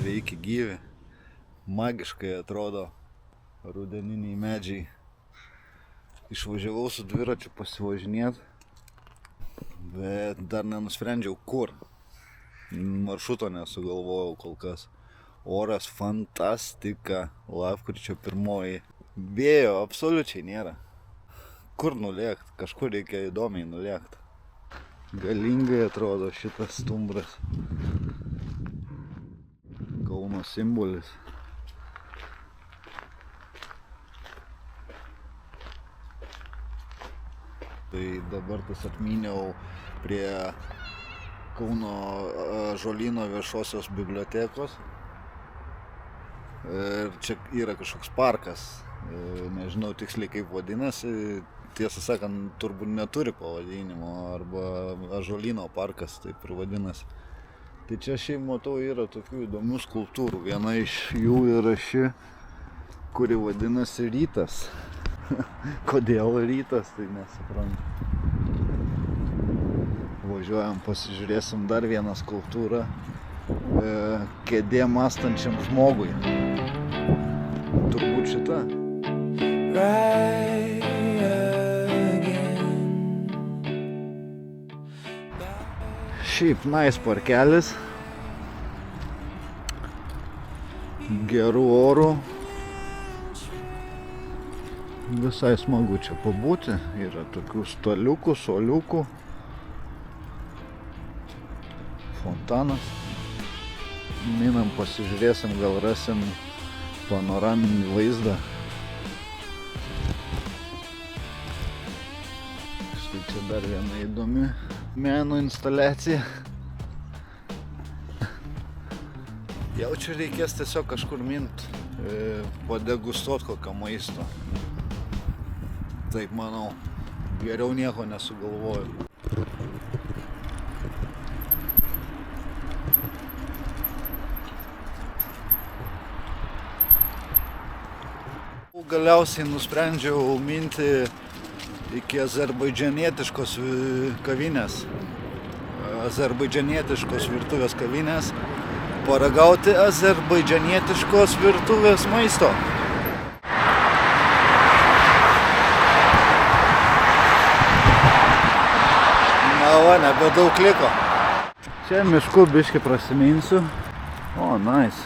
sveiki gyvi, magiškai atrodo rudeniniai medžiai. Išvažiavau su dviračiu pasivažinėti, bet dar nenusprendžiau kur. Maršruto nesugalvojau kol kas. Oras fantastika, lapkričio 1. Vėjo absoliučiai nėra. Kur nulėkt? Kažkur reikia įdomiai nulėkt. Galingai atrodo šitas stumbras. Kauno simbolis. Tai dabar tas atmyniau prie Kauno Ąžuolyno viešosios bibliotekos. Ir čia yra kažkoks parkas. Nežinau tiksliai kaip vadinasi. Tiesą sakant, turbūt neturi pavadinimo, arba Ąžuolyno parkas taip ir vadinasi. Tai čia šiaip matau yra tokių įdomių skulptūrų. Viena iš jų yra ši, kuri vadinasi Rytas. Kodėl Rytas, tai nesuprantu. Važiuojam, pasižiūrėsim dar vieną skulptūrą. Kėdė mąstančiam žmogui. Turbūt šita. Šiaip nice parkelis. Gerų orų. Visai smagu čia pabūti. Yra tokių staliukų, suoliukų. Fontanas. Minam, pasižiūrėsim, gal rasim panoraminį vaizdą. Štai čia dar viena įdomi meno instaliacija. Jau čia reikės tiesiog kažkur mint, padegustuot kokio maisto. Taip manau, geriau nieko nesugalvoju. Galiausiai nusprendžiau minti iki azerbaidžanietiškos kavinės, azerbaidžanietiškos virtuvės kavinės, paragauti azerbaidžanietiškos virtuvės maisto. Na va, nebedaug liko. Čia mišku biškį prasiminsiu. O, nice.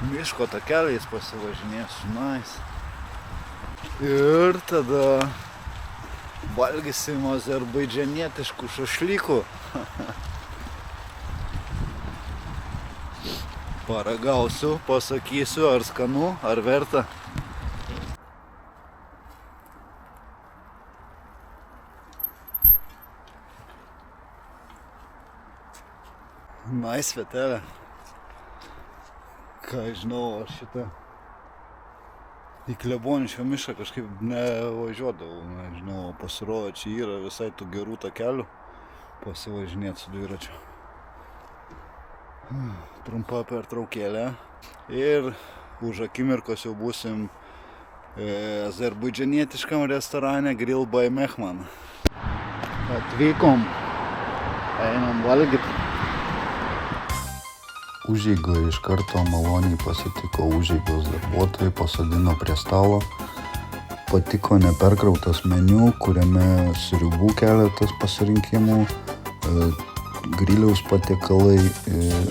Miško takeliais pasivažinėsiu, nice. Ir tada valgysim azerbaidžanietiškų šašlykų. Paragausiu, pasakysiu, ar skanu, ar verta. Nice vietelė. Ką žinau, aš šitą į Kleboniškio mišką kažkaip nevažiuodavau, nežinau, pasirodo, čia yra visai tų gerų takelių pasivažinėti su dviračiu. Trumpa pertraukėlė ir už akimirkos jau būsim azerbaidžanietiškam restorane Grill by Mehman. Atvykom, einam valgyti. Užeigoje iš karto maloniai pasitiko užeigos darbuotojai, pasodino prie stalo. Patiko neperkrautas meniu, kuriame sriubų keletas pasirinkimų, griliaus patiekalai.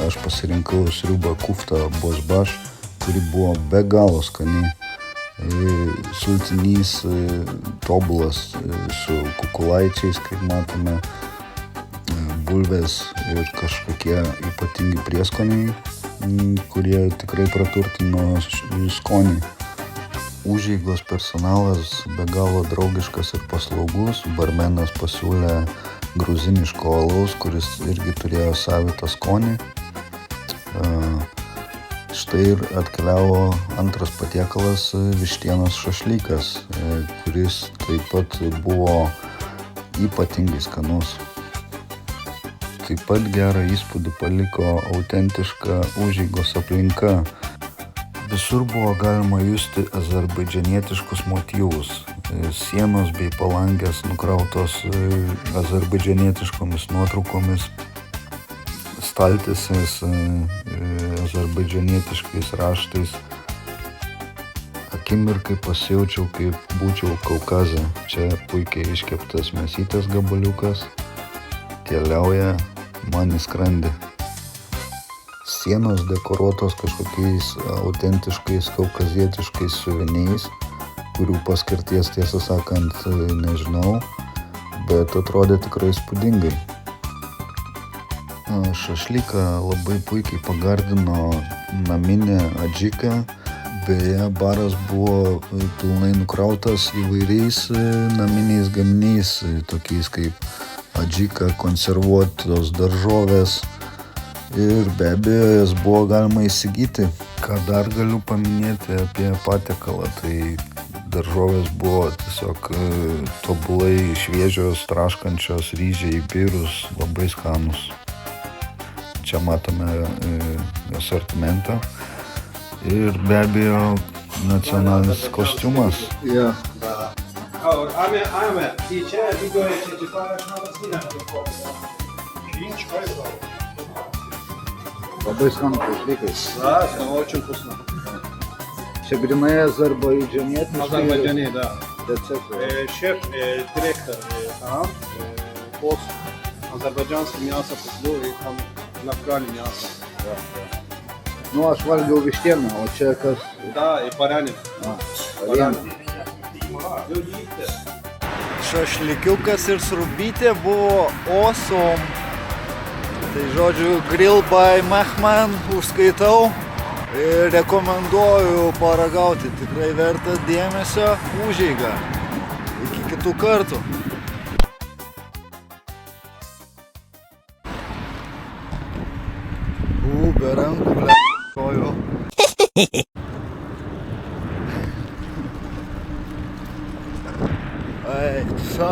Aš pasirinkau sriubą kuftą bozbaš, kuri buvo be galo skani. Sultinys tobulas su kukulaičiais, kaip matome. Bulvės ir kažkokie ypatingi prieskoniai, kurie tikrai praturtino skonį. Užeigos personalas be galo draugiškas ir paslaugus. Barmenas pasiūlė gruziniško alaus, kuris irgi turėjo savitą skonį. Štai ir atkeliavo antras patiekalas vištienos šašlykas, kuris taip pat buvo ypatingai skanus. Taip pat gerą įspūdį paliko autentiška užeigos aplinka. Visur buvo galima justi azerbaidžanietiškus motyvus. Sienos bei palangės nukrautos azerbaidžanietiškomis nuotraukomis. staltiesės azerbaidžanietiškais raštais. Akimirkai pasijaučiau, kaip būčiau Kaukaze. Čia puikiai iškeptas mėsytės gabaliukas keliauja man į skrandį. Sienos dekoruotos kažkokiais autentiškais kaukazietiškais siuviniais, kurių paskirties, tiesą sakant, nežinau, bet atrodė tikrai įspūdingai. Šašlyką labai puikiai pagardino naminė adžika. Beje, baras buvo pilnai nukrautas įvairiais naminiais gaminiais, tokiais kaip adžika, konservuotos daržovės ir be abejo jas buvo galima įsigyti. Ką dar galiu paminėti apie patiekalą, tai daržovės buvo tiesiog tobulai šviežios, traškančios, ryžiai, birūs, labai skanūs. Čia matome asortimentą. Ir be abejo nacionalinis kostiumas. Yeah. Labai skanus šašlykai. Да, это очень вкусно. Čia grynai azerbaidžanietiškai. Азербайджане, да. Receptai. Шеф, директор там, пост азербайджанское мясо куплю и там накрали мясо. Nu, aš valgiau vištieną, o čia kas? Да, и баранин. Šašlikiukas ir srubytė buvo awesome. Tai žodžiu, Grill by Mehman užskaitau ir rekomenduoju paragauti. Tikrai verta dėmesio užeiga. Iki kitų kartų. Be rankų, ble. Koju. Ai, so.